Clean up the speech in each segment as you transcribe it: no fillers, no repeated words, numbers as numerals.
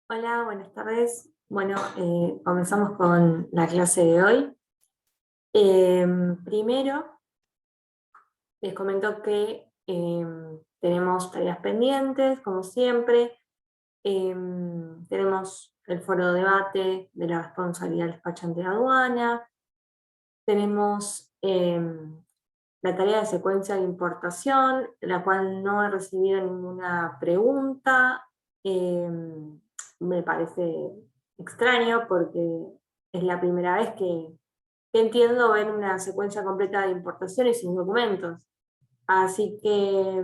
Hola, buenas tardes. Bueno, comenzamos con la clase de hoy. Primero, les comento que tenemos tareas pendientes, como siempre. Tenemos el foro de debate de la responsabilidad del despachante de aduana. Tenemos la tarea de secuencia de importación, la cual no he recibido ninguna pregunta. Me parece extraño porque es la primera vez que entiendo ver una secuencia completa de importaciones sin documentos. Así que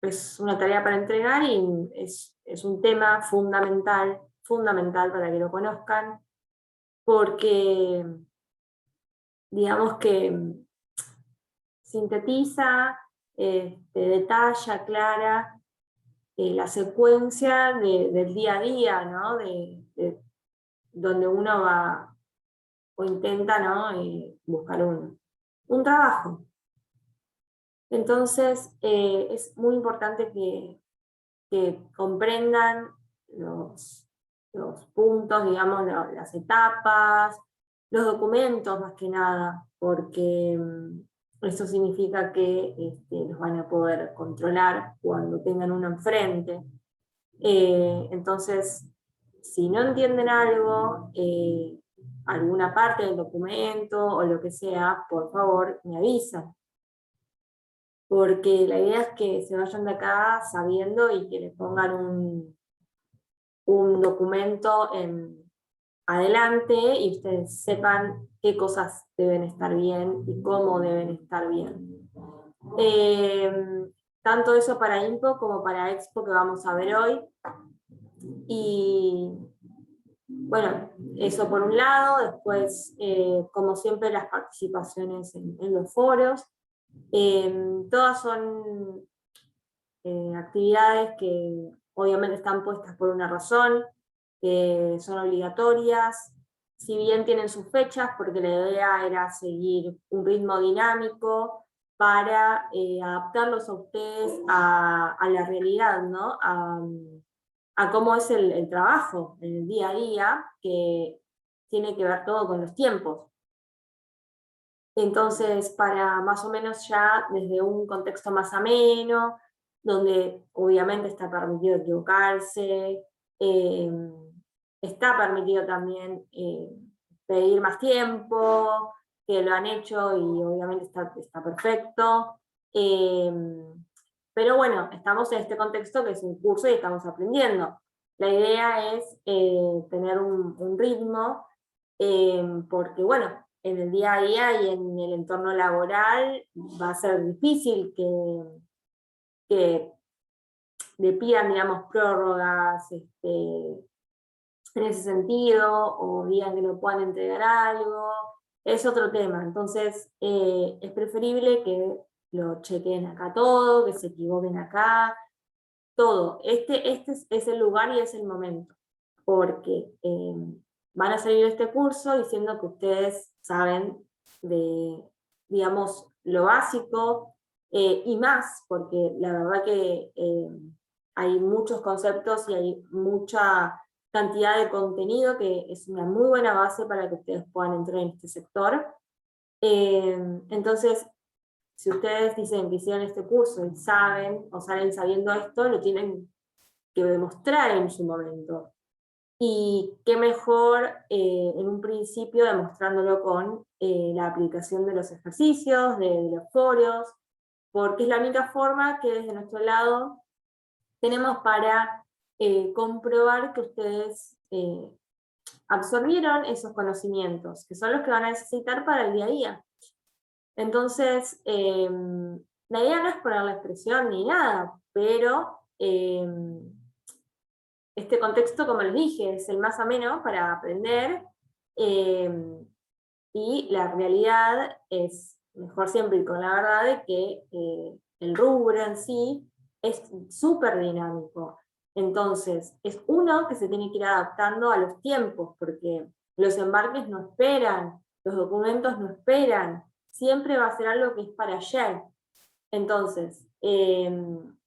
es una tarea para entregar y es un tema fundamental, fundamental para que lo conozcan, porque digamos que sintetiza, detalla, aclara la secuencia del día a día, ¿no? Donde uno va o intenta, ¿no? Buscar un trabajo. Entonces, es muy importante que comprendan los puntos, digamos, las etapas, los documentos más que nada, porque eso significa que los van a poder controlar cuando tengan uno enfrente. Entonces, si no entienden algo, alguna parte del documento o lo que sea, por favor me avisan, porque la idea es que se vayan de acá sabiendo y que le pongan un documento adelante y ustedes sepan qué cosas deben estar bien y cómo deben estar bien. Eh, Tanto eso para INPO como para EXPO que vamos a ver hoy. Y bueno, eso por un lado, después, como siempre, las participaciones en los foros. Todas son actividades que obviamente están puestas por una razón, que son obligatorias, si bien tienen sus fechas, porque la idea era seguir un ritmo dinámico para adaptarlos a ustedes a la realidad, ¿no? A cómo es el trabajo en el día a día, que tiene que ver todo con los tiempos. Entonces, para más o menos ya desde un contexto más ameno, donde obviamente está permitido equivocarse, eh, está permitido también pedir más tiempo, que lo han hecho y obviamente está perfecto. Eh, pero bueno, estamos en este contexto que es un curso y estamos aprendiendo. La idea es tener un ritmo, porque bueno, en el día a día y en el entorno laboral va a ser difícil que le pidan, digamos, prórrogas en ese sentido, o digan que no puedan entregar algo, es otro tema. Entonces, es preferible que lo chequen acá todo, que se equivoquen acá, todo. Este es el lugar y es el momento, porque van a salir de este curso diciendo que ustedes saben de, digamos, lo básico y más, porque la verdad que hay muchos conceptos y hay mucha cantidad de contenido que es una muy buena base para que ustedes puedan entrar en este sector. Entonces, si ustedes dicen que hicieron este curso y saben o salen sabiendo esto, lo tienen que demostrar en su momento. Y qué mejor en un principio demostrándolo con la aplicación de los ejercicios, de los foros, porque es la única forma que desde nuestro lado tenemos para comprobar que ustedes absorbieron esos conocimientos, que son los que van a necesitar para el día a día. Entonces, la idea no es poner la expresión ni nada, pero este contexto, como les dije, es el más ameno para aprender, y la realidad es mejor siempre ir con la verdad de que el rubro en sí es súper dinámico. Entonces, es uno que se tiene que ir adaptando a los tiempos, porque los embarques no esperan, los documentos no esperan, siempre va a ser algo que es para ayer. Entonces, en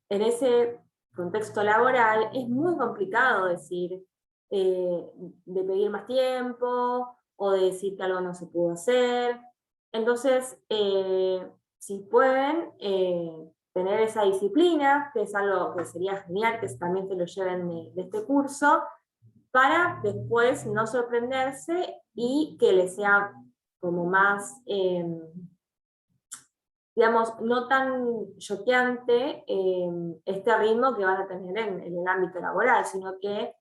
ese contexto laboral, es muy complicado decir, de pedir más tiempo, o de decir que algo no se pudo hacer. Entonces, si pueden tener esa disciplina, que es algo que sería genial que también se lo lleven de este curso, para después no sorprenderse y que les sea como más, digamos, no tan choqueante este ritmo que van a tener en el ámbito laboral, sino que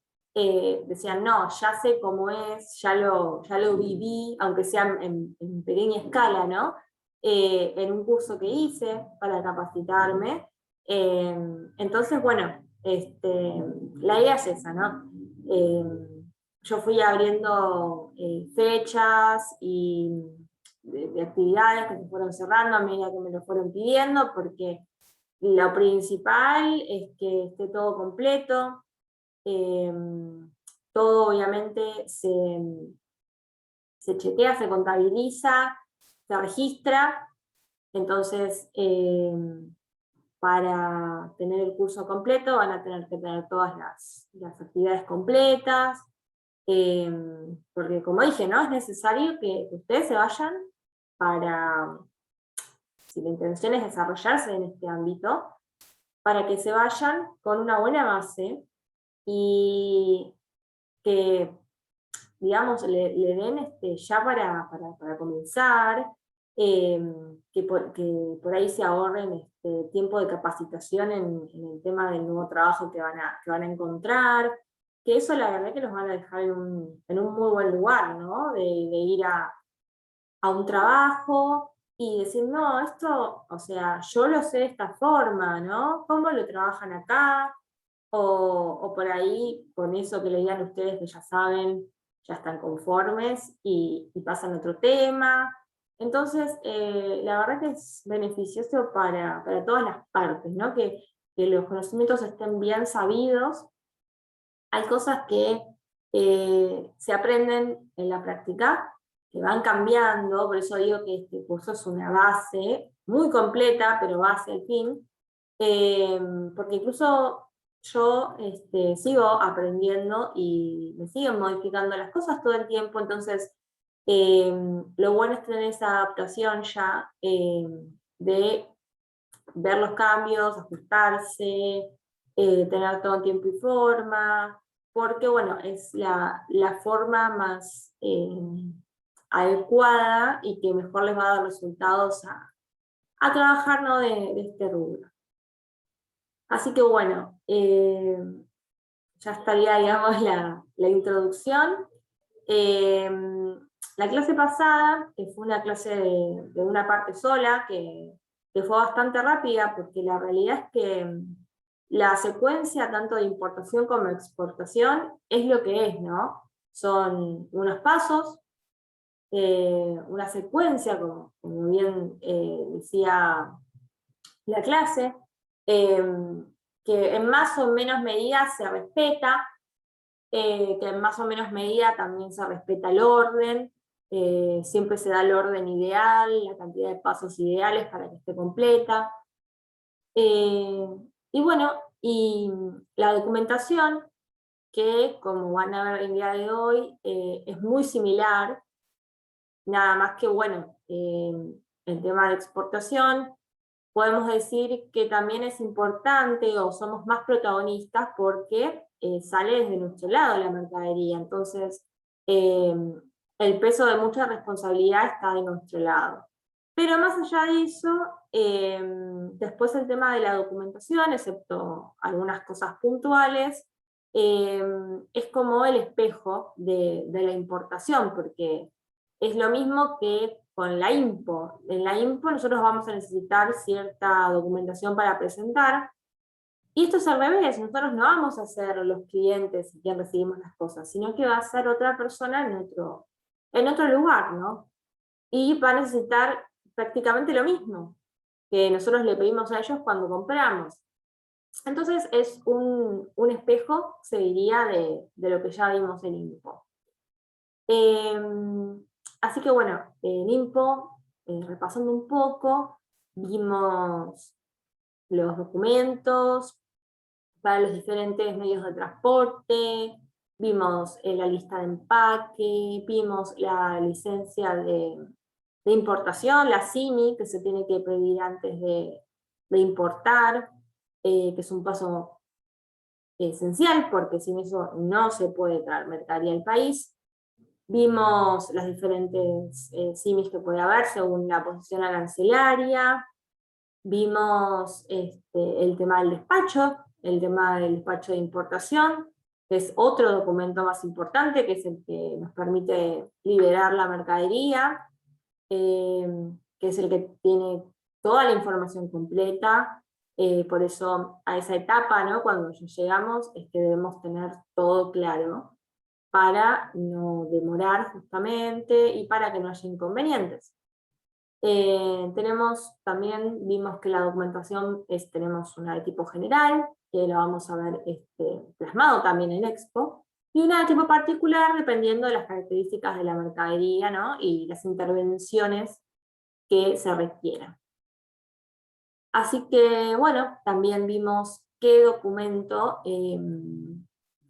decían, no, ya sé cómo es, ya lo viví, aunque sea en pequeña escala, ¿no? En un curso que hice para capacitarme. Entonces, bueno, la idea es esa, ¿no? Yo fui abriendo fechas y de actividades que se fueron cerrando a medida que me lo fueron pidiendo, porque lo principal es que esté todo completo, eh, todo obviamente se chequea, se contabiliza, se registra, entonces para tener el curso completo van a tener que tener todas las actividades completas, porque como dije, ¿no? Es necesario que ustedes se vayan para, si la intención es desarrollarse en este ámbito, para que se vayan con una buena base y que, digamos, le den ya para comenzar, que por ahí se ahorren tiempo de capacitación en el tema del nuevo trabajo que van a encontrar, que eso la verdad que los van a dejar en un muy buen lugar, ¿no? De ir a un trabajo y decir, no, esto, o sea, yo lo sé de esta forma, ¿no? ¿Cómo lo trabajan acá? O por ahí, con eso que le digan ustedes que ya saben, ya están conformes y pasan a otro tema. Entonces, la verdad que es beneficioso para todas las partes, ¿no? Que los conocimientos estén bien sabidos. Hay cosas que se aprenden en la práctica, que van cambiando, por eso digo que este curso es una base muy completa, pero base al fin, porque incluso yo sigo aprendiendo y me siguen modificando las cosas todo el tiempo, entonces lo bueno es tener esa adaptación ya de ver los cambios, ajustarse, tener todo en tiempo y forma, porque bueno, es la forma más adecuada y que mejor les va a dar resultados a trabajar, ¿no? de este rubro. Así que bueno, ya estaría, digamos, la introducción. Eh, la clase pasada, que fue una clase de una parte sola, que fue bastante rápida, porque la realidad es que la secuencia tanto de importación como exportación es lo que es, ¿no? Son unos pasos, una secuencia, como bien decía la clase, eh, que en más o menos medida se respeta, que en más o menos medida también se respeta el orden, siempre se da el orden ideal, la cantidad de pasos ideales para que esté completa. Eh, y bueno, y la documentación, que como van a ver el día de hoy, es muy similar, nada más que bueno, el tema de exportación, podemos decir que también es importante o somos más protagonistas porque sale desde nuestro lado la mercadería, entonces eh, el peso de mucha responsabilidad está de nuestro lado. Pero más allá de eso, después el tema de la documentación, excepto algunas cosas puntuales, eh, es como el espejo de la importación, porque es lo mismo que con la IMPO. En la IMPO nosotros vamos a necesitar cierta documentación para presentar, y esto es al revés, nosotros no vamos a ser los clientes quien recibimos las cosas, sino que va a ser otra persona en otro lugar, ¿no? Y va a necesitar prácticamente lo mismo que nosotros le pedimos a ellos cuando compramos. Entonces es un espejo, se diría, de lo que ya vimos en IMPO. Así que bueno, en IMPO, repasando un poco, vimos los documentos, para los diferentes medios de transporte, vimos la lista de empaque, vimos la licencia de importación, la CIMI, que se tiene que pedir antes de importar, que es un paso esencial, porque sin eso no se puede traer mercadería al país. Vimos las diferentes CIMIs que puede haber según la posición arancelaria. Vimos el tema del despacho de importación, que es otro documento más importante, que es el que nos permite liberar la mercadería, que es el que tiene toda la información completa. Por eso a esa etapa, ¿no? Cuando llegamos, es que debemos tener todo claro para no demorar justamente y para que no haya inconvenientes. Vimos que la documentación tenemos una de tipo general, que la vamos a ver plasmado también en Expo, y una de tipo particular dependiendo de las características de la mercadería, ¿no? Y las intervenciones que se requieran. Así que, bueno, también vimos qué documento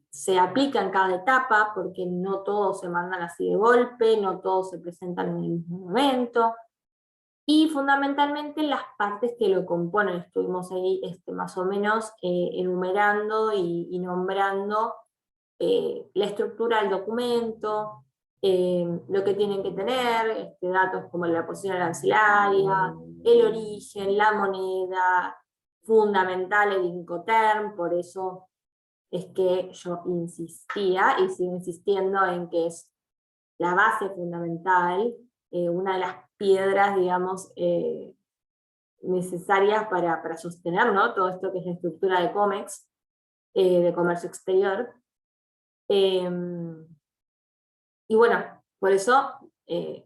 se aplica en cada etapa, porque no todos se mandan así de golpe, no todos se presentan en el mismo momento, y fundamentalmente las partes que lo componen. Estuvimos ahí más o menos enumerando y nombrando la estructura del documento, lo que tienen que tener, datos como la posición arancelaria, el origen, la moneda, fundamental el Incoterm. Por eso es que yo insistía y sigo insistiendo en que es la base fundamental, una de las piedras, digamos, necesarias para sostener, ¿no? Todo esto que es la estructura de COMEX, de comercio exterior. Y bueno, por eso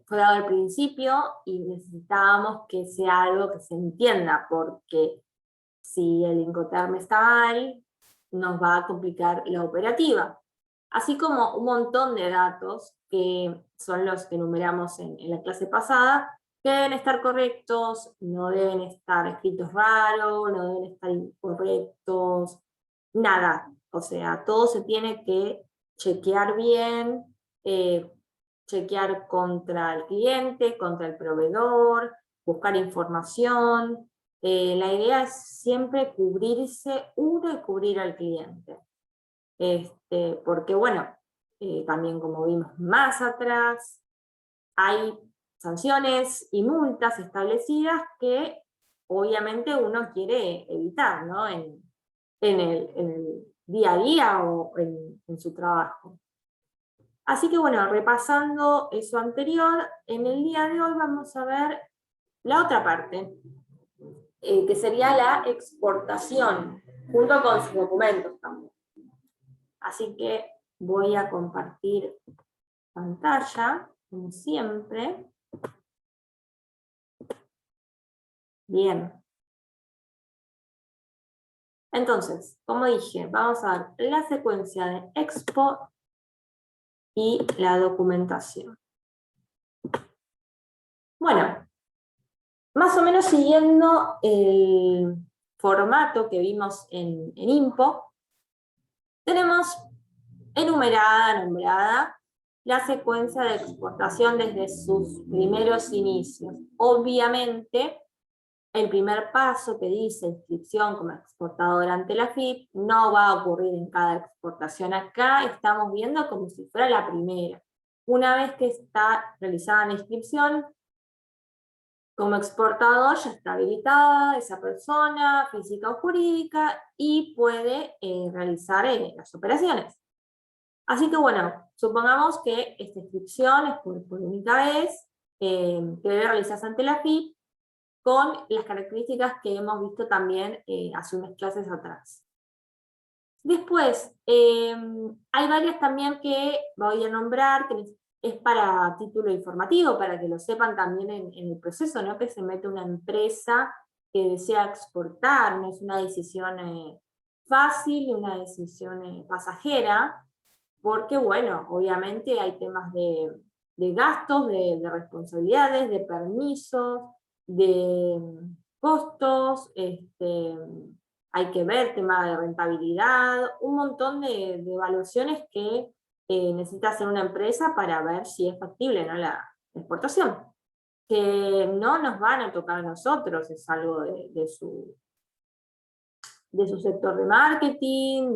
fue dado al principio y necesitábamos que sea algo que se entienda, porque si el Incoterm está mal, nos va a complicar la operativa. Así como un montón de datos que son los que enumeramos en la clase pasada, que deben estar correctos, no deben estar escritos raros, no deben estar incorrectos, nada. O sea, todo se tiene que chequear bien, chequear contra el cliente, contra el proveedor, buscar información. La idea es siempre cubrirse uno y cubrir al cliente. Porque bueno, también como vimos más atrás, hay sanciones y multas establecidas que obviamente uno quiere evitar, ¿no? En el día a día o en su trabajo. Así que bueno, repasando eso anterior, en el día de hoy vamos a ver la otra parte, que sería la exportación, junto con sus documentos también. Así que voy a compartir pantalla, como siempre. Bien. Entonces, como dije, vamos a ver la secuencia de Expo y la documentación. Bueno, más o menos siguiendo el formato que vimos en IMPO, tenemos enumerada, nombrada, la secuencia de exportación desde sus primeros inicios. Obviamente, el primer paso que dice inscripción como exportador ante la FIP no va a ocurrir en cada exportación. Acá estamos viendo como si fuera la primera. Una vez que está realizada la inscripción, como exportador ya está habilitada esa persona, física o jurídica, y puede realizar las operaciones. Así que bueno, supongamos que esta inscripción es por única vez, que debe realizarse ante la FIP, con las características que hemos visto también hace unas clases atrás. Después, hay varias también que voy a nombrar, que es para título informativo, para que lo sepan también en el proceso, ¿no? Que se mete una empresa que desea exportar, no es una decisión fácil, una decisión pasajera, porque bueno, obviamente hay temas de gastos, de responsabilidades, de permisos, de costos, hay que ver tema de rentabilidad, un montón de evaluaciones que necesita hacer una empresa para ver si es factible o no la exportación. Que no nos van a tocar a nosotros, es algo de su sector de marketing,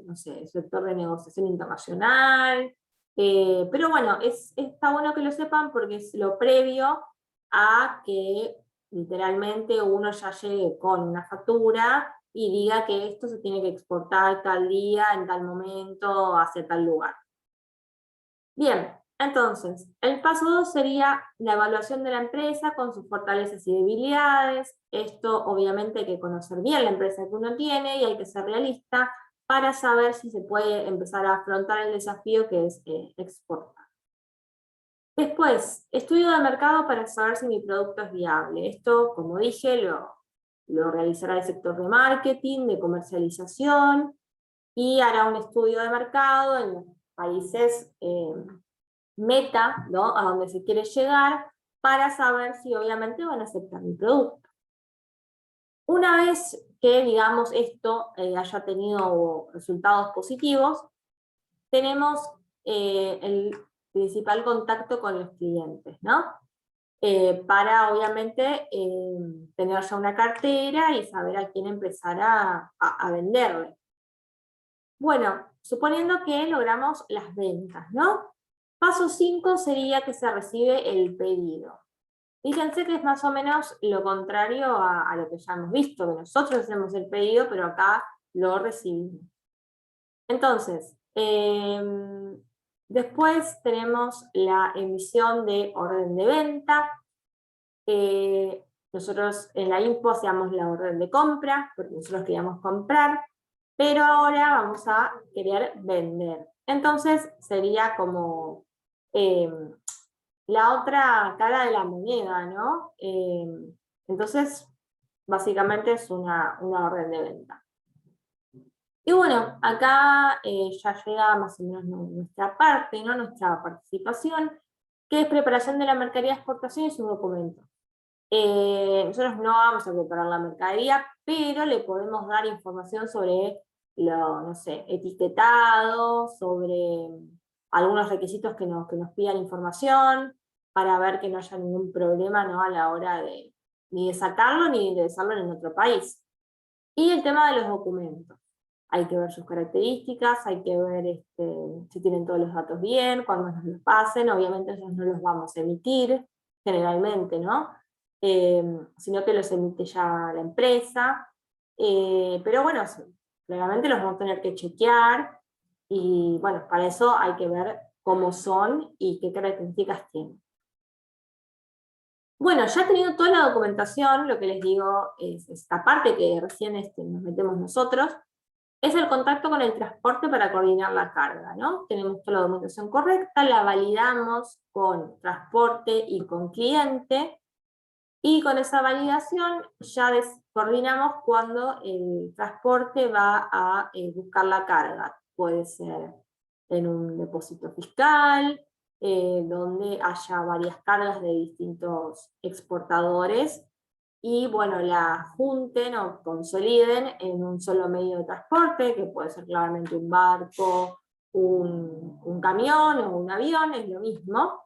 no sé, sector de negociación internacional, pero bueno, está bueno que lo sepan porque es lo previo a que literalmente uno ya llegue con una factura y diga que esto se tiene que exportar tal día, en tal momento, hacia tal lugar. Bien, entonces, el paso 2 sería la evaluación de la empresa con sus fortalezas y debilidades. Esto obviamente hay que conocer bien la empresa que uno tiene y hay que ser realista para saber si se puede empezar a afrontar el desafío que es exportar. Después, estudio de mercado para saber si mi producto es viable. Esto, como dije, lo realizará el sector de marketing, de comercialización, y hará un estudio de mercado en los países meta, ¿no? A donde se quiere llegar, para saber si obviamente van a aceptar mi producto. Una vez que, digamos, esto haya tenido resultados positivos, tenemos el principal contacto con los clientes, ¿no? Para obviamente tener ya una cartera y saber a quién empezar a venderle. Bueno, suponiendo que logramos las ventas, ¿no? Paso 5 sería que se recibe el pedido. Fíjense que es más o menos lo contrario a lo que ya hemos visto, que nosotros hacemos el pedido, pero acá lo recibimos. Entonces, después tenemos la emisión de orden de venta. Nosotros en la INPO hacíamos la orden de compra, porque nosotros queríamos comprar, pero ahora vamos a querer vender. Entonces sería como la otra cara de la moneda, ¿no? Entonces, básicamente es una orden de venta. Y bueno, acá ya llega más o menos nuestra parte, ¿no? Nuestra participación, que es preparación de la mercadería de exportación y su documento. Nosotros no vamos a preparar la mercadería, pero le podemos dar información sobre no sé, etiquetado, sobre algunos requisitos que nos pidan información, para ver que no haya ningún problema, ¿no? A la hora ni de sacarlo ni de ingresarlo en otro país. Y el tema de los documentos. Hay que ver sus características, hay que ver si tienen todos los datos bien, cuando nos los pasen, obviamente nosotros no los vamos a emitir, generalmente, ¿no? Sino que los emite ya la empresa, pero bueno, claramente los vamos a tener que chequear, y bueno, para eso hay que ver cómo son y qué características tienen. Bueno, ya teniendo toda la documentación, lo que les digo es esta parte que recién nos metemos nosotros, es el contacto con el transporte para coordinar la carga, ¿no? Tenemos toda la documentación correcta, la validamos con transporte y con cliente, y con esa validación ya coordinamos cuando el transporte va a buscar la carga. Puede ser en un depósito fiscal, donde haya varias cargas de distintos exportadores, y bueno, la junten o consoliden en un solo medio de transporte, que puede ser claramente un barco, un camión o un avión, es lo mismo.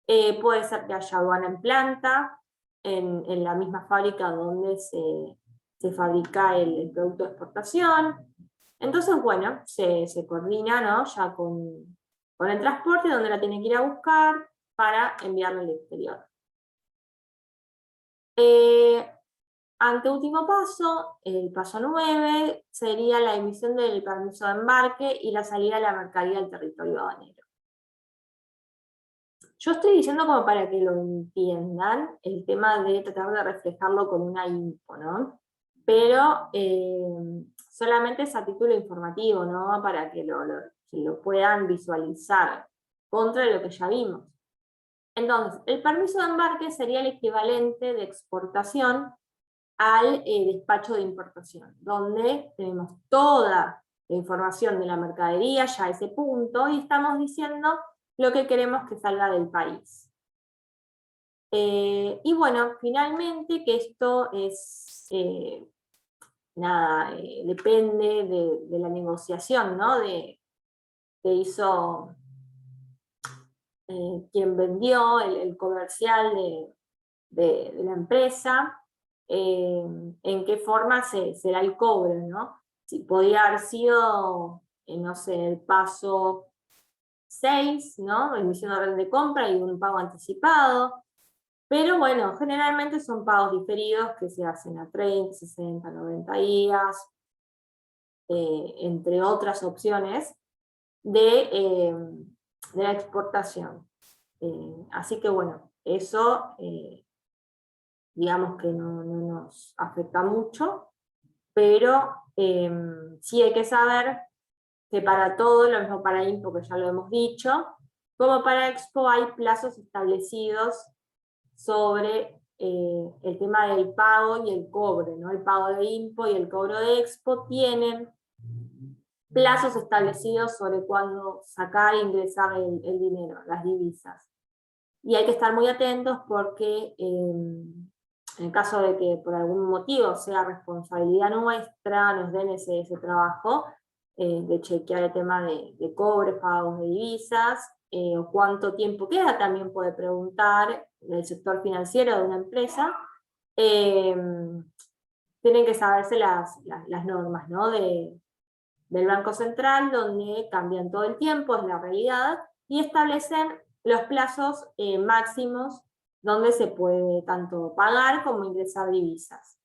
Puede ser que haya aduana en planta, en la misma fábrica donde se fabrica el producto de exportación. Entonces, bueno, se coordina, ¿no? Ya con el transporte, donde la tiene que ir a buscar para enviarla al exterior. Anteúltimo paso, el paso 9, sería la emisión del permiso de embarque y la salida de la mercadería al territorio aduanero. Yo estoy diciendo como para que lo entiendan, el tema de tratar de reflejarlo con una info, ¿no? Pero solamente es a título informativo, ¿no? Para que lo puedan visualizar contra lo que ya vimos. Entonces, el permiso de embarque sería el equivalente de exportación al despacho de importación, donde tenemos toda la información de la mercadería ya a ese punto, y estamos diciendo lo que queremos que salga del país. Y bueno, finalmente, que esto es nada, depende de la negociación, ¿no? Que hizo quien vendió, el comercial de la empresa, en qué forma será el cobro, ¿no? Si podía haber sido, no sé, el paso 6, ¿no? Emisión de orden de compra y un pago anticipado. Pero bueno, generalmente son pagos diferidos que se hacen a 30, 60, 90 días, entre otras opciones de la exportación. Así que bueno, eso digamos que no nos afecta mucho, pero sí hay que saber que para todo, lo mismo para INPO, que ya lo hemos dicho, como para Expo hay plazos establecidos sobre el tema del pago y el cobro, ¿no? El pago de INPO y el cobro de Expo tienen plazos establecidos sobre cuándo sacar e ingresar el dinero, las divisas. Y hay que estar muy atentos porque en el caso de que por algún motivo sea responsabilidad nuestra, nos den ese trabajo de chequear el tema de cobres, pagos de divisas, o cuánto tiempo queda, también puede preguntar del sector financiero de una empresa. Tienen que saberse las normas, ¿no? Del Banco Central, donde cambian todo el tiempo, es la realidad, y establecen los plazos máximos donde se puede tanto pagar como ingresar divisas.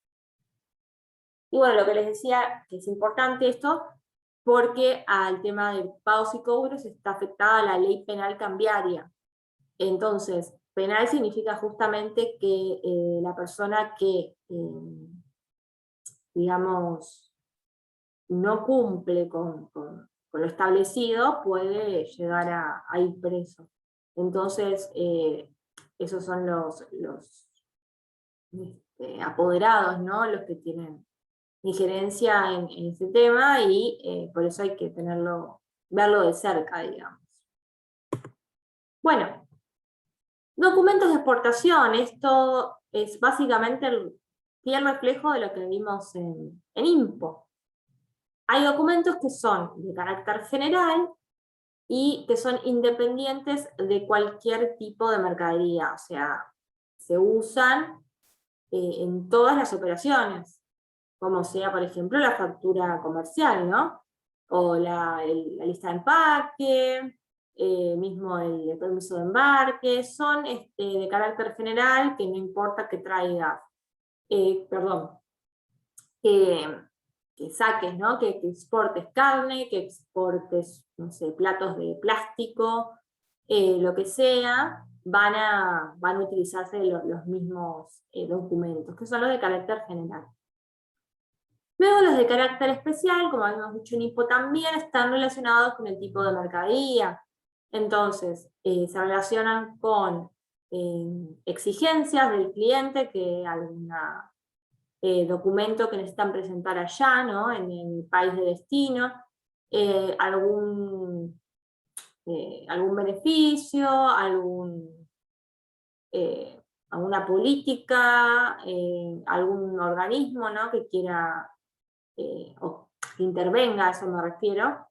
Y bueno, lo que les decía, que es importante esto, porque al tema de pagos y cobros está afectada la ley penal cambiaria. Entonces, penal significa justamente que la persona que, digamos, no cumple con lo establecido, puede llegar a ir preso. Entonces, esos son los apoderados, ¿no? Los que tienen injerencia en ese tema, y por eso hay que verlo de cerca, digamos. Bueno, documentos de exportación, esto es básicamente el fiel reflejo de lo que vimos en INPO. Hay documentos que son de carácter general y que son independientes de cualquier tipo de mercadería, o sea, se usan en todas las operaciones, como sea, por ejemplo, la factura comercial, ¿no? O la lista de empaque, mismo el permiso de embarque, son de carácter general, que no importa que traiga, perdón, que saques, ¿no? Que exportes carne, que exportes, no sé, platos de plástico, lo que sea, van a utilizarse los mismos documentos, que son los de carácter general. Luego los de carácter especial, como habíamos dicho en INPO también, están relacionados con el tipo de mercadería. Entonces, se relacionan con exigencias del cliente, que alguna documento que necesitan presentar allá, ¿no? En el país de destino, algún beneficio, alguna política, algún organismo, ¿no? Que quiera, o que intervenga, a eso me refiero,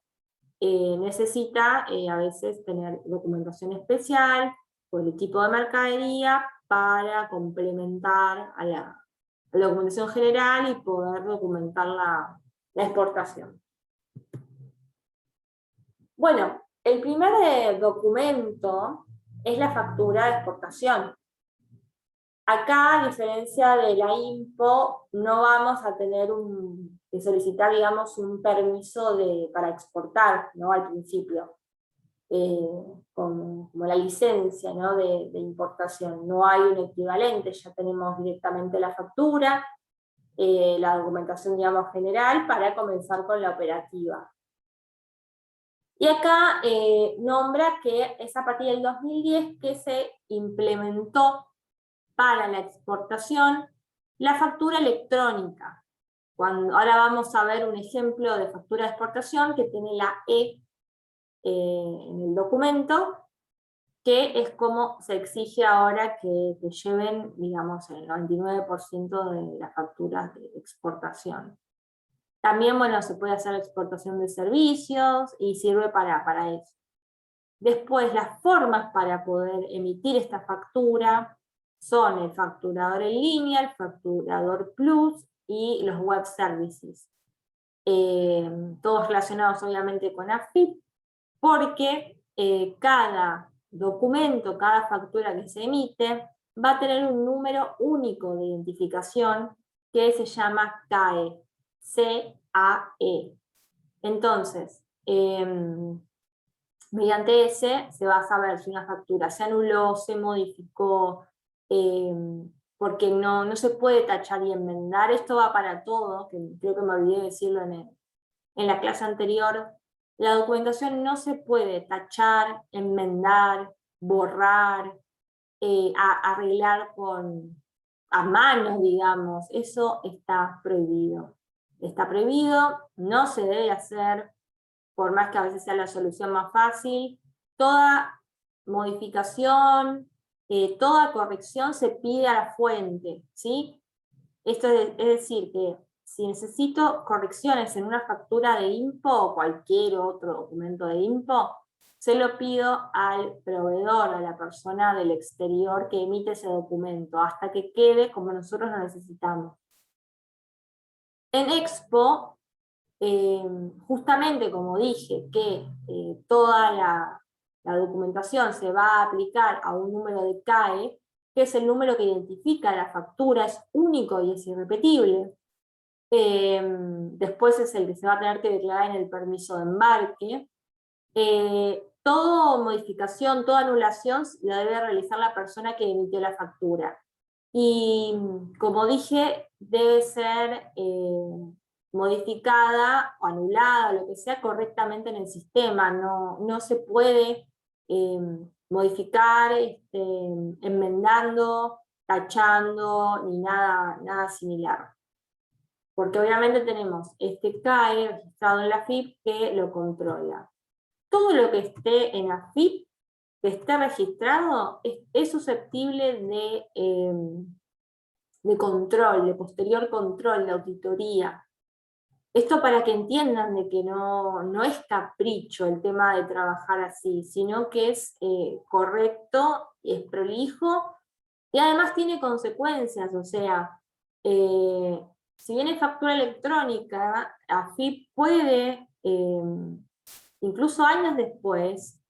necesita a veces tener documentación especial por el tipo de mercadería para complementar a la documentación general y poder documentar la exportación. Bueno, el primer documento es la factura de exportación. Acá, a diferencia de la INPO, no vamos a tener que solicitar, digamos, un permiso para exportar, ¿no? Al principio, como la licencia, ¿no? de importación. No hay un equivalente, ya tenemos directamente la factura, la documentación, digamos, general, para comenzar con la operativa. Y acá nombra que es a partir del 2010 que se implementó para la exportación la factura electrónica. Ahora vamos a ver un ejemplo de factura de exportación que tiene la E en el documento, que es como se exige ahora que lleven, digamos, el 99% de las facturas de exportación. También, bueno, se puede hacer exportación de servicios y sirve para eso. Después, las formas para poder emitir esta factura son el facturador en línea, el facturador plus y los web services. Todos relacionados obviamente con AFIP, porque cada documento, cada factura que se emite, va a tener un número único de identificación que se llama CAE, C-A-E. Entonces, mediante ese se va a saber si una factura se anuló, se modificó, porque no se puede tachar y enmendar. Esto va para todo, que creo que me olvidé de decirlo en la clase anterior. La documentación no se puede tachar, enmendar, borrar, arreglar a mano, digamos. Eso está prohibido. Está prohibido, no se debe hacer, por más que a veces sea la solución más fácil. Toda modificación, toda corrección se pide a la fuente, ¿sí? Esto es decir, que si necesito correcciones en una factura de INPO o cualquier otro documento de INPO, se lo pido al proveedor, a la persona del exterior que emite ese documento, hasta que quede como nosotros lo necesitamos. En Expo, justamente como dije, que toda la documentación se va a aplicar a un número de CAE, que es el número que identifica la factura, es único y es irrepetible. Después es el que se va a tener que declarar en el permiso de embarque. Toda modificación, toda anulación la debe realizar la persona que emitió la factura. Y como dije, debe ser modificada o anulada, lo que sea, correctamente en el sistema. No se puede modificar enmendando, tachando, ni nada similar. Porque obviamente tenemos este CAE registrado en la AFIP que lo controla. Todo lo que esté en AFIP, que esté registrado, es susceptible de control, de posterior control, de auditoría. Esto para que entiendan de que no es capricho el tema de trabajar así, sino que es correcto, es prolijo, y además tiene consecuencias. O sea, si bien es factura electrónica, AFIP puede, incluso años después,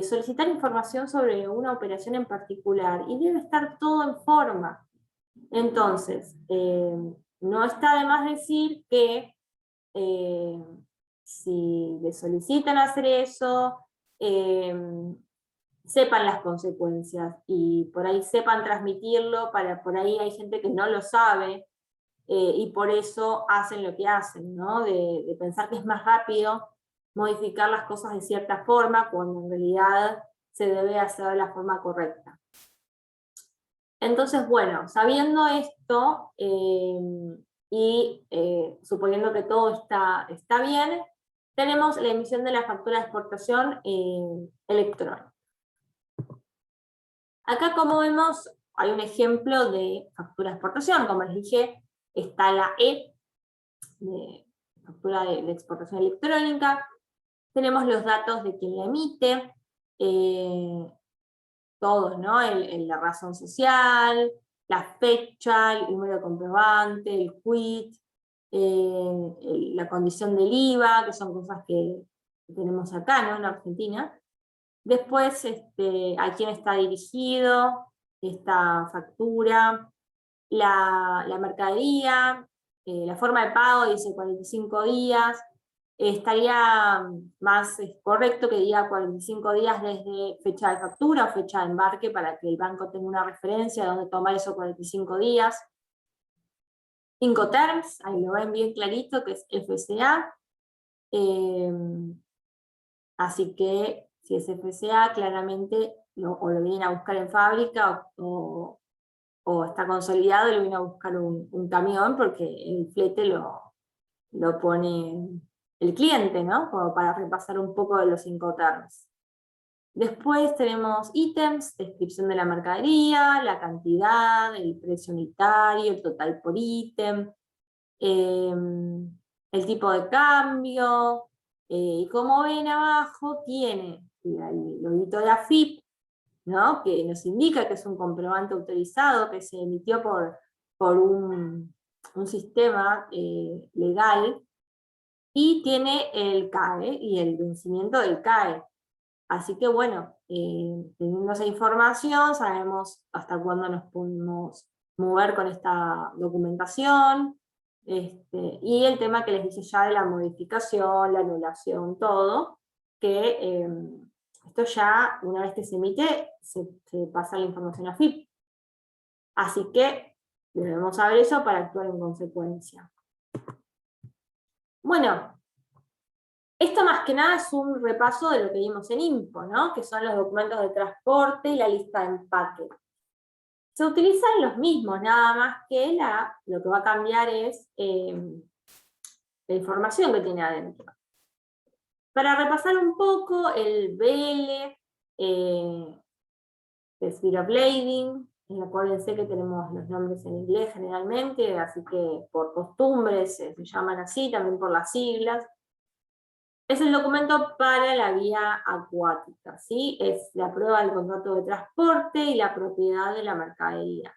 solicitar información sobre una operación en particular, y debe estar todo en forma. Entonces, no está de más decir que si le solicitan hacer eso, sepan las consecuencias y por ahí sepan transmitirlo. Por ahí hay gente que no lo sabe, y por eso hacen lo que hacen, ¿no? De pensar que es más rápido modificar las cosas de cierta forma, cuando en realidad se debe hacer de la forma correcta. Entonces, bueno, sabiendo esto, y suponiendo que todo está bien, tenemos la emisión de la factura de exportación electrónica. Acá, como vemos, hay un ejemplo de factura de exportación. Como les dije, está la E, de factura de exportación electrónica. Tenemos los datos de quien la emite, todos, ¿no? La razón social, la fecha, el número de comprobante, el quit, la condición del IVA, que son cosas que tenemos acá, ¿no? En Argentina. Después, a quién está dirigido esta factura, la mercadería, la forma de pago dice 45 días, estaría más correcto que diga 45 días desde fecha de factura o fecha de embarque, para que el banco tenga una referencia de dónde tomar esos 45 días. Incoterms, ahí lo ven bien clarito, que es FCA. Así que si es FCA, claramente o lo vienen a buscar en fábrica o está consolidado y lo viene a buscar un camión, porque el flete lo pone el cliente, ¿no? Como para repasar un poco de los Incoterms. Después tenemos ítems, descripción de la mercadería, la cantidad, el precio unitario, el total por ítem, el tipo de cambio, y como ven abajo tiene el loguito de AFIP, ¿no? Que nos indica que es un comprobante autorizado que se emitió por un sistema legal, y tiene el CAE y el vencimiento del CAE. Así que bueno, teniendo esa información, sabemos hasta cuándo nos podemos mover con esta documentación, y el tema que les dije ya de la modificación, la anulación, todo, que esto ya, una vez que se emite, se pasa la información a FIP. Así que debemos saber eso para actuar en consecuencia. Bueno, esto más que nada es un repaso de lo que vimos en INPO, ¿no? Que son los documentos de transporte y la lista de empaque. Se utilizan los mismos, nada más que lo que va a cambiar es la información que tiene adentro. Para repasar un poco, el BL, el Speed of Lading, acuérdense que tenemos los nombres en inglés generalmente, así que por costumbres se llaman así, también por las siglas. Es el documento para la vía acuática, ¿sí? Es la prueba del contrato de transporte y la propiedad de la mercadería.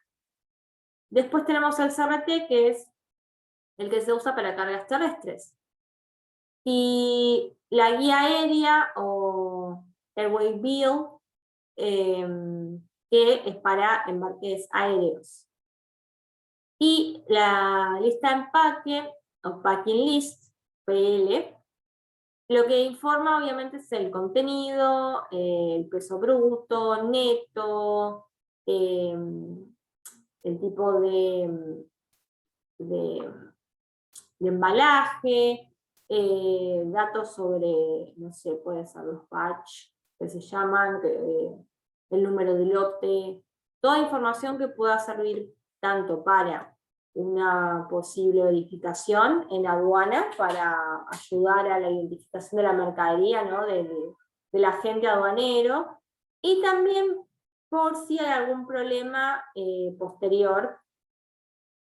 Después tenemos el CRT, que es el que se usa para cargas terrestres. Y la guía aérea o Airway Bill, que es para embarques aéreos. Y la lista de empaque, o Packing List, PL, lo que informa obviamente es el contenido, el peso bruto, neto, el tipo de embalaje, datos sobre, no sé, puede ser los batch que se llaman, el número de lote, toda información que pueda servir tanto para una posible verificación en aduana para ayudar a la identificación de la mercadería, ¿no? del agente aduanero, y también por si hay algún problema posterior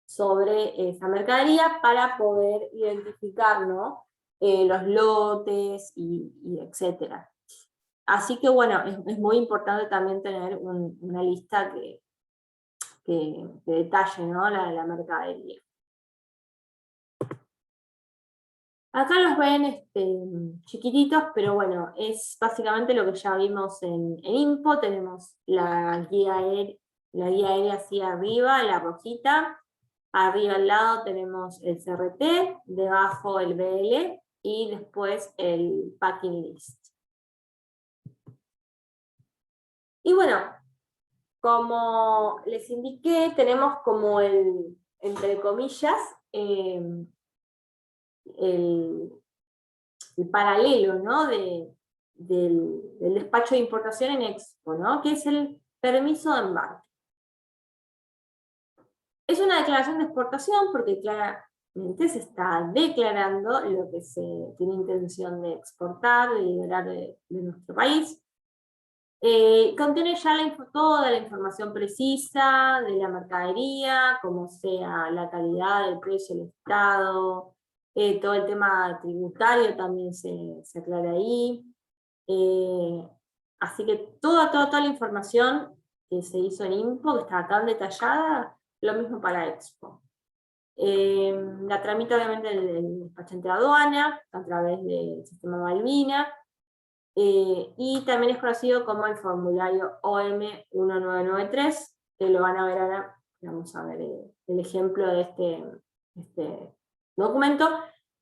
sobre esa mercadería para poder identificar, ¿no? Los lotes y etcétera. Así que bueno, es muy importante también tener una lista que detalle, ¿no? la mercadería. Acá los ven chiquititos, pero bueno, es básicamente lo que ya vimos en INPO. Tenemos la guía aérea así arriba, la rojita. Arriba al lado tenemos el CRT, debajo el BL y después el Packing List. Y bueno, como les indiqué, tenemos como entre comillas, el paralelo, ¿no? del despacho de importación en Expo, ¿no? Que es el permiso de embarque. Es una declaración de exportación porque claramente se está declarando lo que se tiene intención de exportar, de liberar de nuestro país. Contiene ya toda la información precisa de la mercadería, como sea la calidad, el precio, el estado, todo el tema tributario también se aclara ahí. Así que toda la información que se hizo en INPO, que está tan detallada, lo mismo para Expo. La tramita obviamente el despachante de aduana, a través del sistema Malvina, y también es conocido como el formulario OM 1993, que lo van a ver ahora. Vamos a ver el ejemplo de este documento.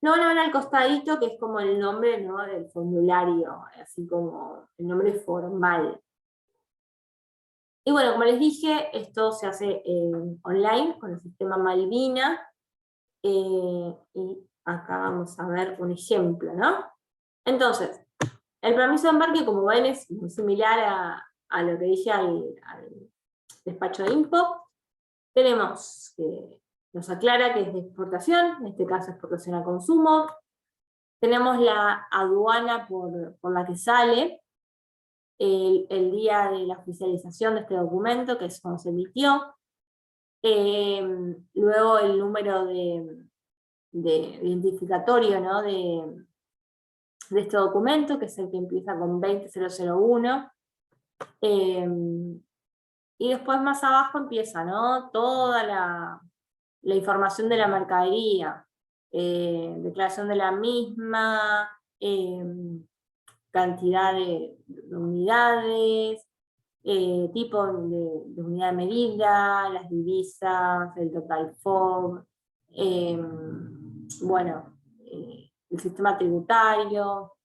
Lo van a ver al costadito, que es como el nombre, ¿no? del formulario, así como el nombre formal. Y bueno, como les dije, esto se hace online con el sistema Malvina, y acá vamos a ver un ejemplo, ¿no? Entonces, el permiso de embarque, como ven, es muy similar a lo que dije al despacho de INPO. Tenemos que nos aclara que es de exportación, en este caso exportación a consumo. Tenemos la aduana por la que sale, el día de la oficialización de este documento, que es cuando se emitió. Luego el número de identificatorio, ¿no? de este documento, que es el que empieza con 20001. Y después más abajo empieza, ¿no? Toda la información de la mercadería, declaración de la misma, cantidad de unidades, tipo de unidad de medida, las divisas, el total FOB, bueno, el sistema tributario,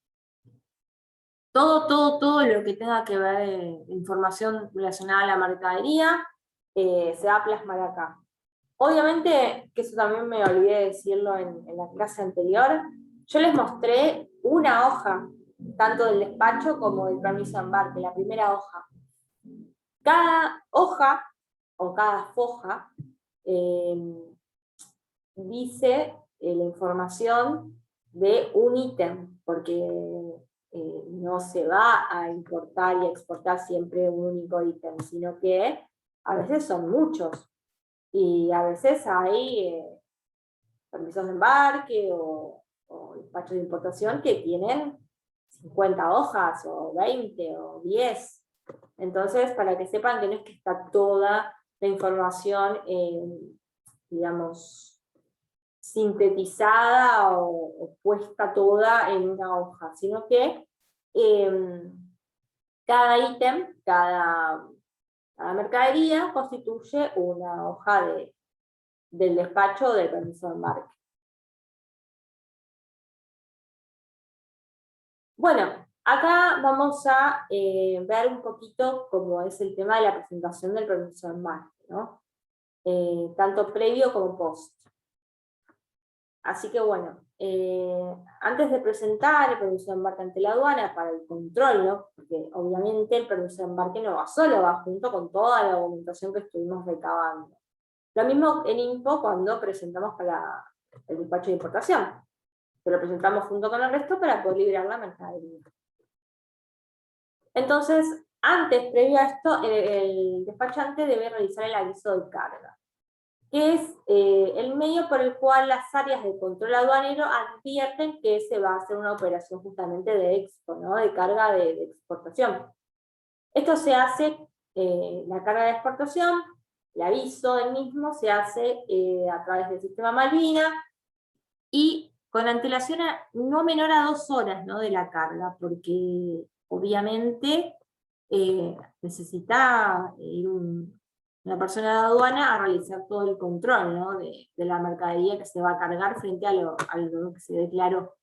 todo lo que tenga que ver información relacionada a la mercadería, se va a plasmar acá. Obviamente, que eso también me olvidé de decirlo en la clase anterior, yo les mostré una hoja, tanto del despacho como del permiso de embarque, la primera hoja. Cada hoja, o cada foja, dice la información de un ítem, porque no se va a importar y exportar siempre un único ítem, sino que a veces son muchos, y a veces hay permisos de embarque o despachos de importación que tienen 50 hojas, o 20, o 10. Entonces, para que sepan que no es que está toda la información, digamos, sintetizada o puesta toda en una hoja, sino que cada ítem, cada mercadería constituye una hoja del despacho del permiso de embarque. Bueno, acá vamos a ver un poquito cómo es el tema de la presentación del permiso de embarque, ¿no? Tanto previo como post. Así que bueno, antes de presentar el permiso de embarque ante la aduana para el control, ¿no? Porque obviamente el permiso de embarque no va solo, va junto con toda la documentación que estuvimos recabando. Lo mismo en INPO cuando presentamos para el despacho de importación. Se lo presentamos junto con el resto para poder liberar la mercadería. Entonces, previo a esto, el despachante debe realizar el aviso de carga, que es el medio por el cual las áreas de control aduanero advierten que se va a hacer una operación justamente de expo, ¿no? De carga de exportación. Esto se hace, la carga de exportación, el aviso del mismo se hace a través del sistema Malvina, y con antelación no menor a 2 horas, ¿no? De la carga, porque obviamente necesita ir una persona de aduana a realizar todo el control, ¿no? de la mercadería que se va a cargar frente a lo que se declaró.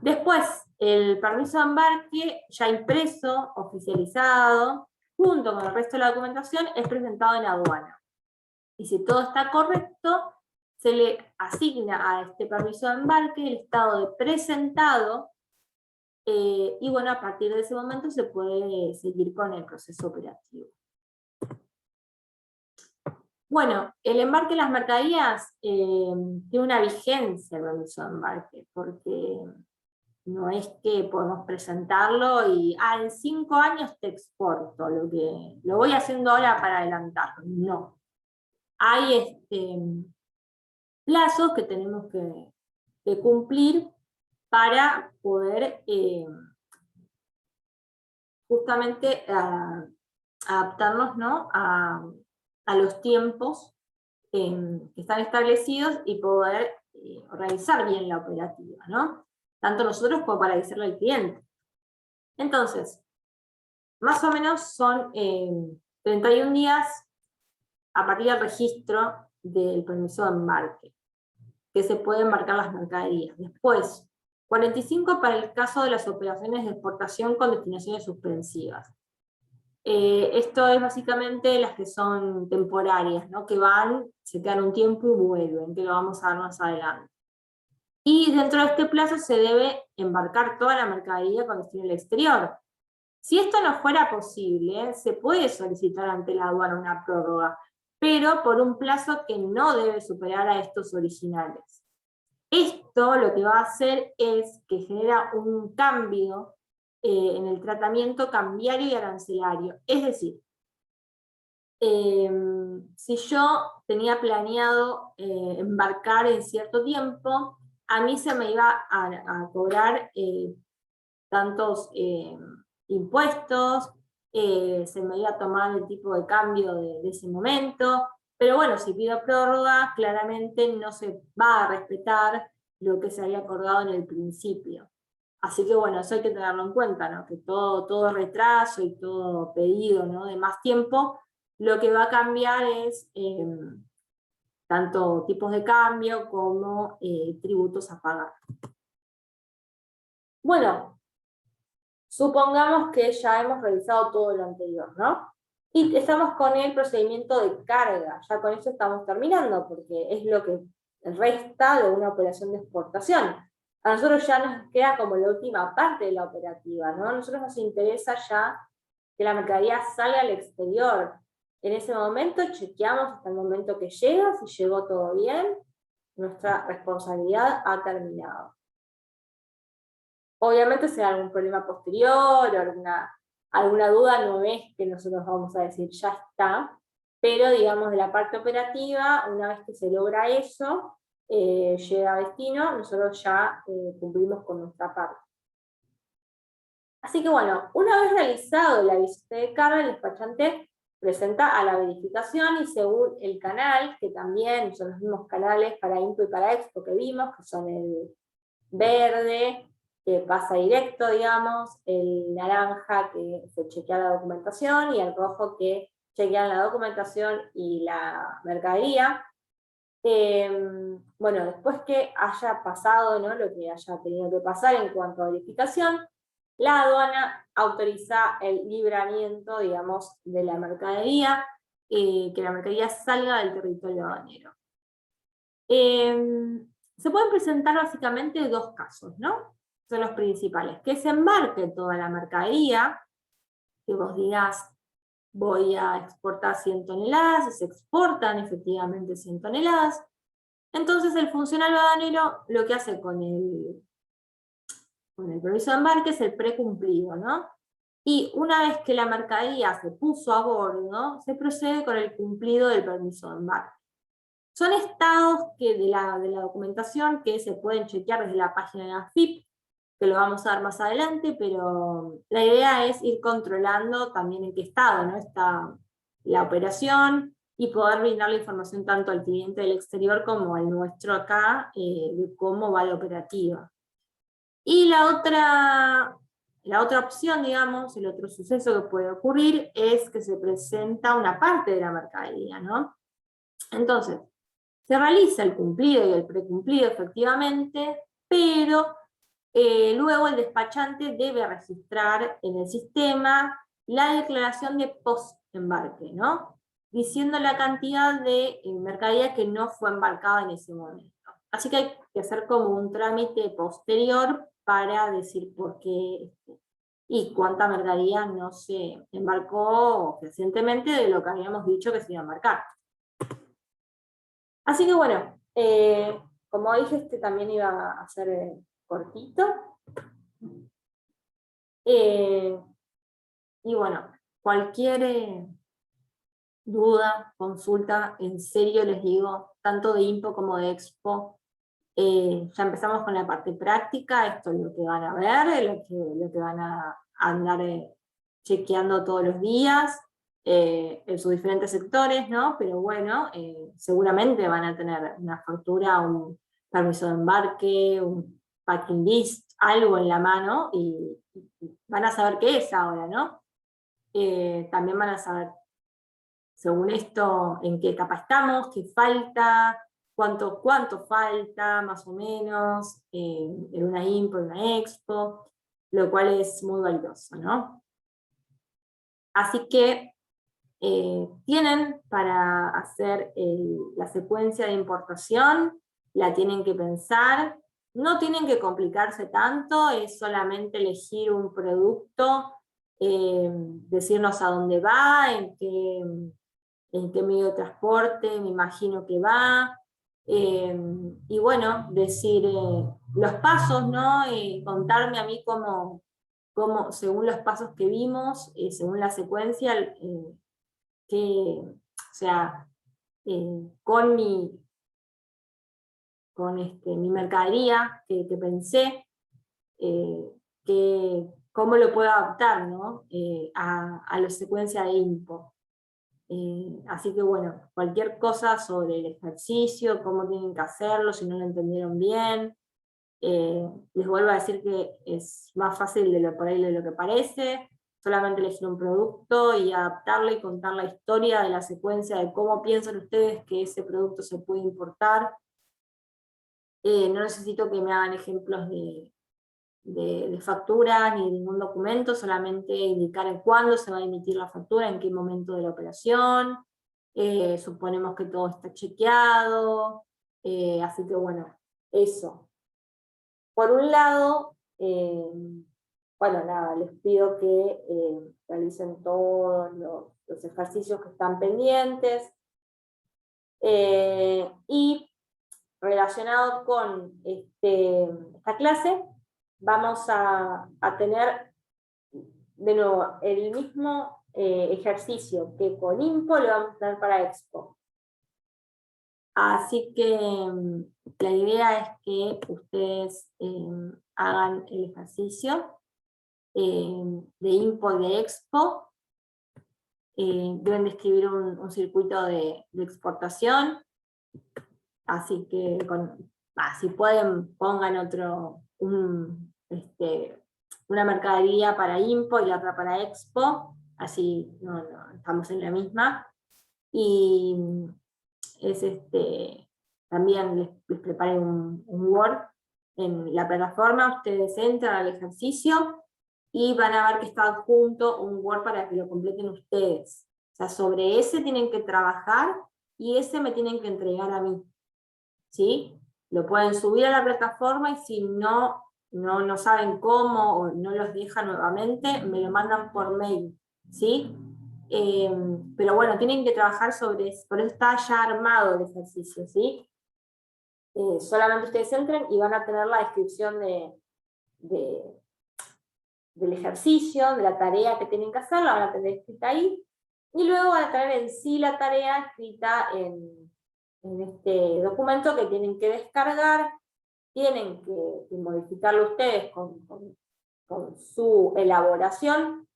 Después, el permiso de embarque, ya impreso, oficializado, junto con el resto de la documentación, es presentado en aduana. Y si todo está correcto, se le asigna a este permiso de embarque el estado de presentado, y bueno, a partir de ese momento se puede seguir con el proceso operativo. Bueno, el embarque de las mercaderías tiene una vigencia el permiso de embarque, porque no es que podemos presentarlo y en 5 años te exporto, lo voy haciendo ahora para adelantarlo. No. Hay plazos que tenemos que cumplir para poder justamente adaptarnos, ¿no? a los tiempos que están establecidos y poder organizar bien la operativa, ¿no? Tanto nosotros como para decirle al cliente. Entonces, más o menos son 31 días a partir del registro del permiso de embarque, que se pueden embarcar las mercaderías. Después, 45 para el caso de las operaciones de exportación con destinaciones suspensivas. Esto es básicamente las que son temporarias, ¿no? Que van, se quedan un tiempo y vuelven, que lo vamos a ver más adelante. Y dentro de este plazo se debe embarcar toda la mercadería con destino al exterior. Si esto no fuera posible, se puede solicitar ante la aduana una prórroga, pero por un plazo que no debe superar a estos originales. Esto lo que va a hacer es que genera un cambio en el tratamiento cambiario y arancelario. Es decir, si yo tenía planeado embarcar en cierto tiempo, a mí se me iba a cobrar tantos impuestos, se me iba a tomar el tipo de cambio de ese momento, pero bueno, si pido prórroga, claramente no se va a respetar lo que se había acordado en el principio. Así que bueno, eso hay que tenerlo en cuenta, ¿no? Que todo retraso y todo pedido, ¿no?, de más tiempo, lo que va a cambiar es tanto tipos de cambio como tributos a pagar. Bueno, supongamos que ya hemos realizado todo lo anterior, ¿no? Y estamos con el procedimiento de carga, ya con eso estamos terminando, porque es lo que resta de una operación de exportación. A nosotros ya nos queda como la última parte de la operativa, ¿no? A nosotros nos interesa ya que la mercadería salga al exterior. En ese momento chequeamos hasta el momento que llega, si llegó todo bien, nuestra responsabilidad ha terminado. Obviamente si hay algún problema posterior o alguna duda, no es que nosotros vamos a decir ya está, pero digamos de la parte operativa, una vez que se logra eso, llega a destino, nosotros ya cumplimos con nuestra parte. Así que bueno, una vez realizado el aviso de carga, el despachante presenta a la verificación y según el canal, que también son los mismos canales para INPO y para EXPO que vimos, que son el verde, que pasa directo, digamos, el naranja que se chequea la documentación y el rojo que chequea la documentación y la mercadería. Bueno, después que haya pasado, ¿no?, lo que haya tenido que pasar en cuanto a verificación, la aduana autoriza el libramiento, digamos, de la mercadería, que la mercadería salga del territorio aduanero. Se pueden presentar básicamente dos casos, ¿no? Son los principales. Que se embarque toda la mercadería, que vos digas, voy a exportar 100 toneladas, se exportan efectivamente 100 toneladas. Entonces el funcionario aduanero lo que hace con el permiso de embarque es el precumplido, ¿no? Y una vez que la mercadería se puso a bordo, se procede con el cumplido del permiso de embarque. Son estados que de la documentación que se pueden chequear desde la página de AFIP, que lo vamos a dar más adelante, pero la idea es ir controlando también en qué estado, ¿no?, está la operación y poder brindar la información tanto al cliente del exterior como al nuestro acá, de cómo va la operativa. Y la otra opción, digamos, el otro suceso que puede ocurrir es que se presenta una parte de la mercadería, ¿no? Entonces, se realiza el cumplido y el precumplido efectivamente, pero luego el despachante debe registrar en el sistema la declaración de post-embarque, ¿no?, diciendo la cantidad de mercadería que no fue embarcada en ese momento. Así que hay que hacer como un trámite posterior para decir por qué y cuánta mercadería no se embarcó recientemente de lo que habíamos dicho que se iba a embarcar. Así que bueno, como dije, este también iba a ser cortito. Y bueno, cualquier duda, consulta, en serio les digo, tanto de INPO como de EXPO, ya empezamos con la parte práctica, esto es lo que van a ver, lo que van a andar chequeando todos los días, en sus diferentes sectores, ¿no? Pero bueno, seguramente van a tener una factura, un permiso de embarque, un packing list, algo en la mano, y van a saber qué es ahora, ¿no? También van a saber, según esto, en qué etapa estamos, qué falta, cuánto falta, más o menos, en una INPO, en una EXPO, lo cual es muy valioso, ¿no? Así que tienen para hacer la secuencia de importación, la tienen que pensar, no tienen que complicarse tanto, es solamente elegir un producto, decirnos a dónde va, en qué medio de transporte me imagino que va, y bueno, decir los pasos, ¿no? Contarme a mí cómo, según los pasos que vimos, según la secuencia, o sea, con mi mercadería que pensé, cómo lo puedo adaptar, ¿no? a la secuencia de INPO. Así que bueno, cualquier cosa sobre el ejercicio, cómo tienen que hacerlo, si no lo entendieron bien, les vuelvo a decir que es más fácil por ahí de lo que parece, solamente elegir un producto y adaptarlo y contar la historia de la secuencia de cómo piensan ustedes que ese producto se puede importar. No necesito que me hagan ejemplos de facturas ni de ningún documento, solamente indicar en cuándo se va a emitir la factura, en qué momento de la operación, suponemos que todo está chequeado, así que bueno, eso. Por un lado, bueno, nada, les pido que realicen todos los ejercicios que están pendientes, y relacionado con esta clase, vamos a tener de nuevo el mismo ejercicio que con INPO lo vamos a tener para EXPO. Así que la idea es que ustedes hagan el ejercicio de INPO y de EXPO. Deben de escribir un circuito de exportación. Así que si pueden, pongan una mercadería para INPO y la otra para EXPO, así no estamos en la misma. Y también les preparé un Word en la plataforma, ustedes entran al ejercicio y van a ver que está adjunto un Word para que lo completen ustedes. O sea, sobre ese tienen que trabajar y ese me tienen que entregar a mí. ¿Sí? Lo pueden subir a la plataforma y si no saben cómo o no los deja nuevamente, me lo mandan por mail, ¿sí? Pero bueno, tienen que trabajar sobre eso, por eso está ya armado el ejercicio, ¿sí? Solamente ustedes entren y van a tener la descripción del ejercicio, de la tarea que tienen que hacer, la van a tener escrita ahí, y luego van a tener en sí la tarea escrita en este documento que tienen que descargar, tienen que modificarlo ustedes con su elaboración,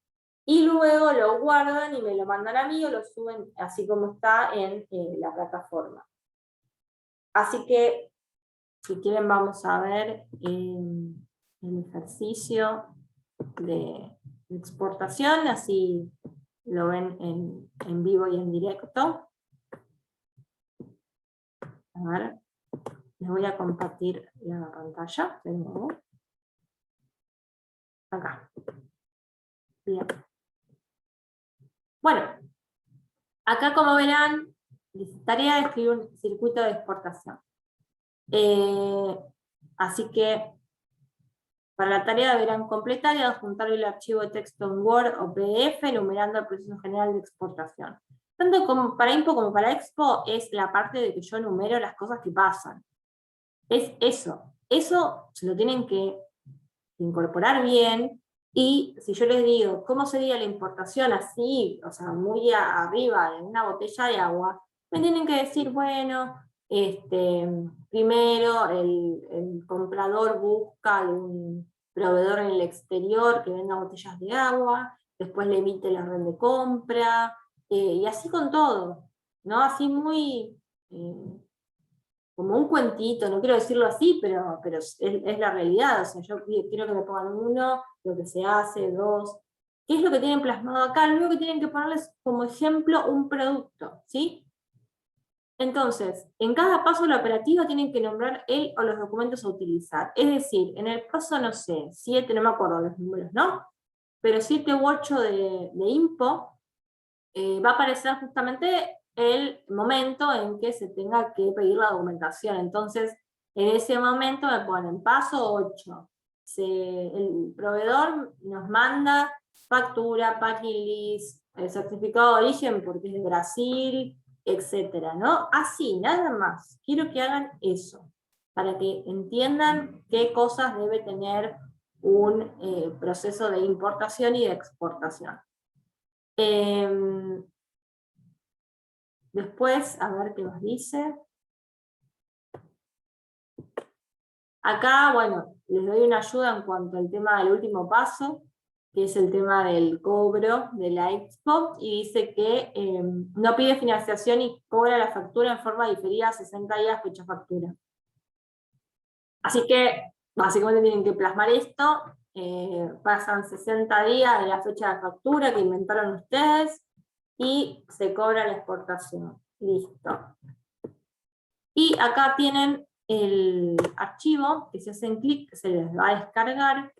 y luego lo guardan y me lo mandan a mí o lo suben así como está en la plataforma. Así que, si quieren, vamos a ver el ejercicio de exportación, así lo ven en vivo y en directo. A ver, les voy a compartir la pantalla de nuevo. Acá. Bien. Bueno, acá como verán, tarea de escribir un circuito de exportación. Así que para la tarea deberán completar y adjuntar el archivo de texto en Word o PDF enumerando el proceso general de exportación. Tanto como para INPO como para EXPO es la parte de que yo enumero las cosas que pasan. Es eso. Eso se lo tienen que incorporar bien, y si yo les digo, ¿cómo sería la importación así? O sea, muy arriba de una botella de agua, me tienen que decir, bueno, primero el comprador busca un proveedor en el exterior que venda botellas de agua, después le emite la orden de compra, y así con todo, ¿no? Así muy como un cuentito, no quiero decirlo así, pero es la realidad. O sea, yo quiero que me pongan 1, lo que se hace, 2, ¿qué es lo que tienen plasmado acá? Lo único que tienen que ponerles como ejemplo un producto, ¿sí? Entonces, en cada paso de la operativa tienen que nombrar el o los documentos a utilizar. Es decir, en el paso, no sé, 7, no me acuerdo los números, ¿no? Pero 7 u 8 de INPO, va a aparecer justamente el momento en que se tenga que pedir la documentación. Entonces, en ese momento me ponen paso 8. El proveedor nos manda factura, packing list, el certificado de origen porque es de Brasil, etcétera, ¿no? Así, nada más. Quiero que hagan eso, para que entiendan qué cosas debe tener un proceso de importación y de exportación. Después, a ver qué nos dice. Acá, bueno, les doy una ayuda en cuanto al tema del último paso, que es el tema del cobro de la Expo, y dice que no pide financiación y cobra la factura en forma diferida a 60 días fecha factura. Así que, básicamente tienen que plasmar esto, pasan 60 días de la fecha de factura que inventaron ustedes, y se cobra la exportación. Listo. Y acá tienen el archivo, que si hacen clic se les va a descargar.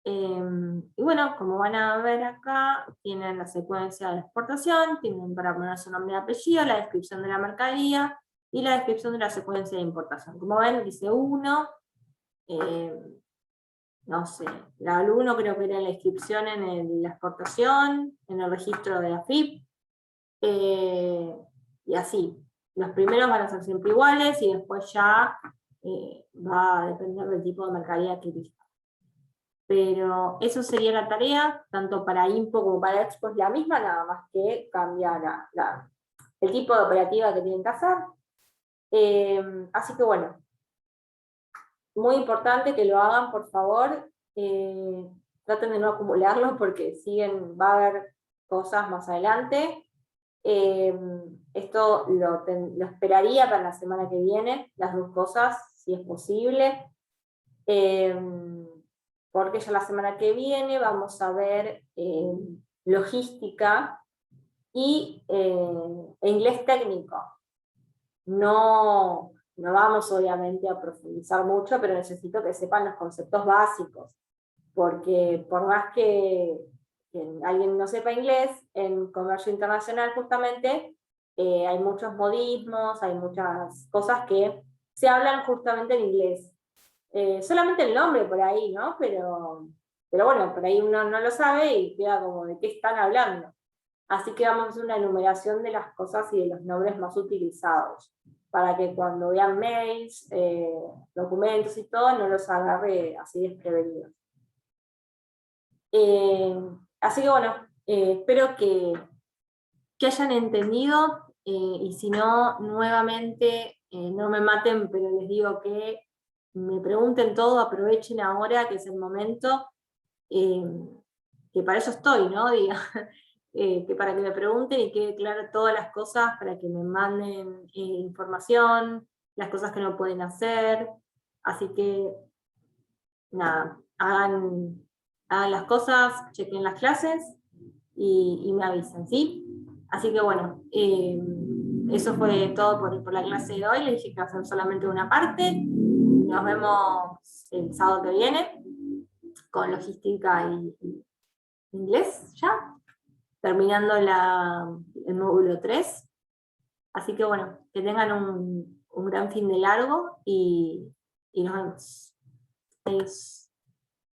Y bueno, como van a ver acá, tienen la secuencia de exportación, tienen para poner su nombre y apellido, la descripción de la mercadería y la descripción de la secuencia de importación. Como ven, dice 1, no sé, la 1 creo que era la inscripción en la exportación, en el registro de AFIP, y así. Los primeros van a ser siempre iguales y después ya va a depender del tipo de mercadería que elija. Pero eso sería la tarea, tanto para Impo como para Expo es la misma, nada más que cambia el tipo de operativa que tienen que hacer. Así que bueno, muy importante que lo hagan, por favor. Traten de no acumularlo porque va a haber cosas más adelante. Esto lo esperaría para la semana que viene, las dos cosas, si es posible. Porque ya la semana que viene vamos a ver logística y inglés técnico. No vamos obviamente a profundizar mucho, pero necesito que sepan los conceptos básicos, porque por más que alguien no sepa inglés, en comercio internacional justamente hay muchos modismos, hay muchas cosas que se hablan justamente en inglés. Solamente el nombre por ahí, ¿no? Pero bueno, por ahí uno no lo sabe y queda como de qué están hablando. Así que vamos a hacer una enumeración de las cosas y de los nombres más utilizados, para que cuando vean mails, documentos y todo, no los agarre así desprevenidos. Así que bueno, espero que hayan entendido, y si no, nuevamente, no me maten, pero les digo que me pregunten todo, aprovechen ahora, que es el momento, que para eso estoy, ¿no? Diga, que para que me pregunten y quede claro todas las cosas, para que me manden información, las cosas que no pueden hacer, así que, nada, hagan las cosas, chequen las clases, y me avisan, ¿sí? Así que bueno, eso fue todo por la clase de hoy. Les dije que iba a hacer solamente una parte. Nos vemos el sábado que viene con logística y inglés ya, terminando el módulo 3. Así que bueno, que tengan un gran fin de largo y nos vemos. Adiós.